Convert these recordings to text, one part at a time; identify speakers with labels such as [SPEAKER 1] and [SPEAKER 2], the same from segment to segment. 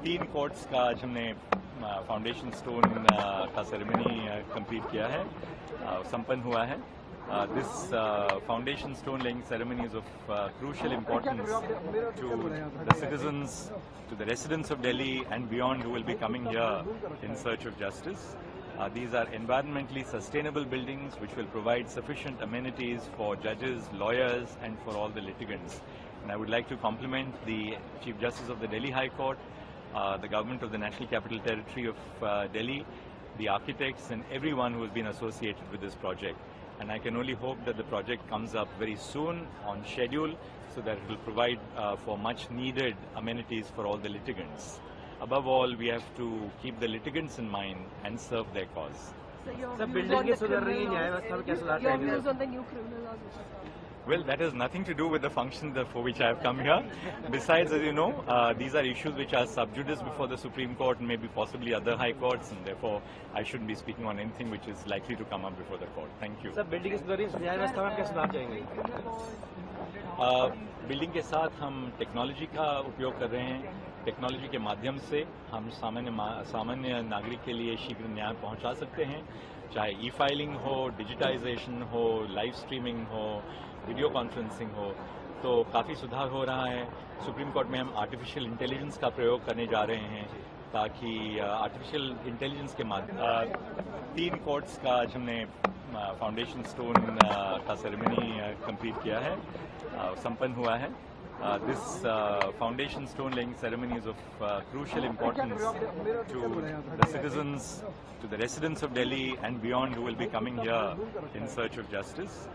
[SPEAKER 1] तीन कोर्ट्स का आज हमने फाउंडेशन स्टोन का सेरेमनी कंप्लीट किया है, संपन्न हुआ है. This foundation stone laying ceremony is of crucial importance to the citizens, to the residents of Delhi and beyond who will be coming here in search of justice. These are environmentally sustainable buildings which will provide sufficient amenities for judges, lawyers and for all the litigants. And I would like to compliment the Chief Justice of the Delhi High Court, the government of the National Capital Territory of Delhi, the architects and everyone who has been associated with this project. And I can only hope that the project comes up very soon on schedule so that it will provide for much needed amenities for all the litigants. Above all, we have to keep the litigants in mind and serve their cause.
[SPEAKER 2] Your views on the new criminal laws?
[SPEAKER 1] Well, that has nothing to do with the function for which I have come here. Besides, as you know, these are issues which are sub judice before the Supreme Court and maybe possibly other high courts, and therefore I shouldn't be speaking on anything which is likely to come up before the court. Thank you.
[SPEAKER 3] Sir, building के न्याय व्यवस्था में क्या सुधार चाहेंगे?
[SPEAKER 1] Building के साथ हम टेक्नोलॉजी का उपयोग कर रहे हैं. टेक्नोलॉजी के माध्यम से हम सामान्य नागरिक के लिए शीघ्र न्याय पहुंचा सकते हैं, चाहे ई फाइलिंग हो, डिजिटाइजेशन हो, लाइव स्ट्रीमिंग हो, वीडियो कॉन्फ्रेंसिंग हो, तो काफ़ी सुधार हो रहा है. सुप्रीम कोर्ट में हम आर्टिफिशियल इंटेलिजेंस का प्रयोग करने जा रहे हैं ताकि आर्टिफिशियल इंटेलिजेंस के माध्यम तीन कोर्ट्स का आज हमने फाउंडेशन स्टोन का सेरेमनी कंप्लीट किया है, संपन्न हुआ है. This foundation stone laying ceremony is of crucial importance to the citizens, to the residents of Delhi and beyond who will be coming here in search of justice.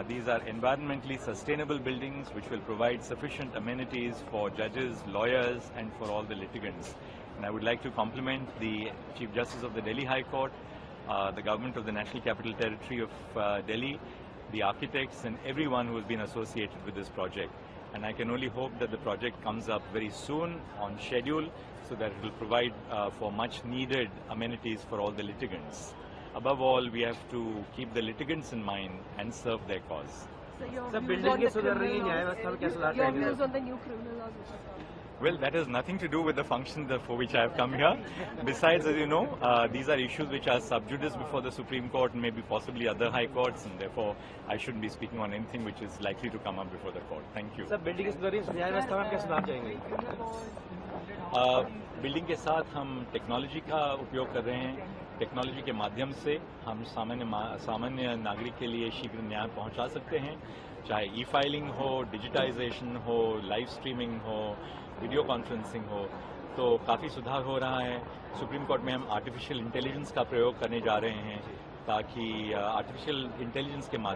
[SPEAKER 1] These are environmentally sustainable buildings which will provide sufficient amenities for judges, lawyers and for all the litigants. And I would like to compliment the Chief Justice of the Delhi High Court, the government of the National Capital Territory of Delhi, the architects and everyone who has been associated with this project. And I can only hope that the project comes up very soon on schedule so that it will provide for much needed amenities for all the litigants. Above all, we have to keep the litigants in mind and serve their cause.
[SPEAKER 2] Your views on the new criminal laws?
[SPEAKER 1] Well, that has nothing to do with the function for which I have come here. Besides, as you know, these are issues which are sub judice before the Supreme Court and maybe possibly other high courts, and therefore I shouldn't be speaking on anything which is likely to come up before the court. Thank you.
[SPEAKER 3] Sir, building के न्याय व्यवस्था में क्या सुधार चाहेंगे?
[SPEAKER 1] Building के साथ हम टेक्नोलॉजी का उपयोग कर रहे हैं. टेक्नोलॉजी के माध्यम से हम सामान्य नागरिक के लिए शीघ्र न्याय पहुंचा सकते हैं, चाहे ई फाइलिंग हो, डिजिटाइजेशन हो, लाइव स्ट्रीमिंग हो, वीडियो कॉन्फ्रेंसिंग हो, तो काफ़ी सुधार हो रहा है. सुप्रीम कोर्ट में हम आर्टिफिशियल इंटेलिजेंस का प्रयोग करने जा रहे हैं ताकि आर्टिफिशियल इंटेलिजेंस के माध्यम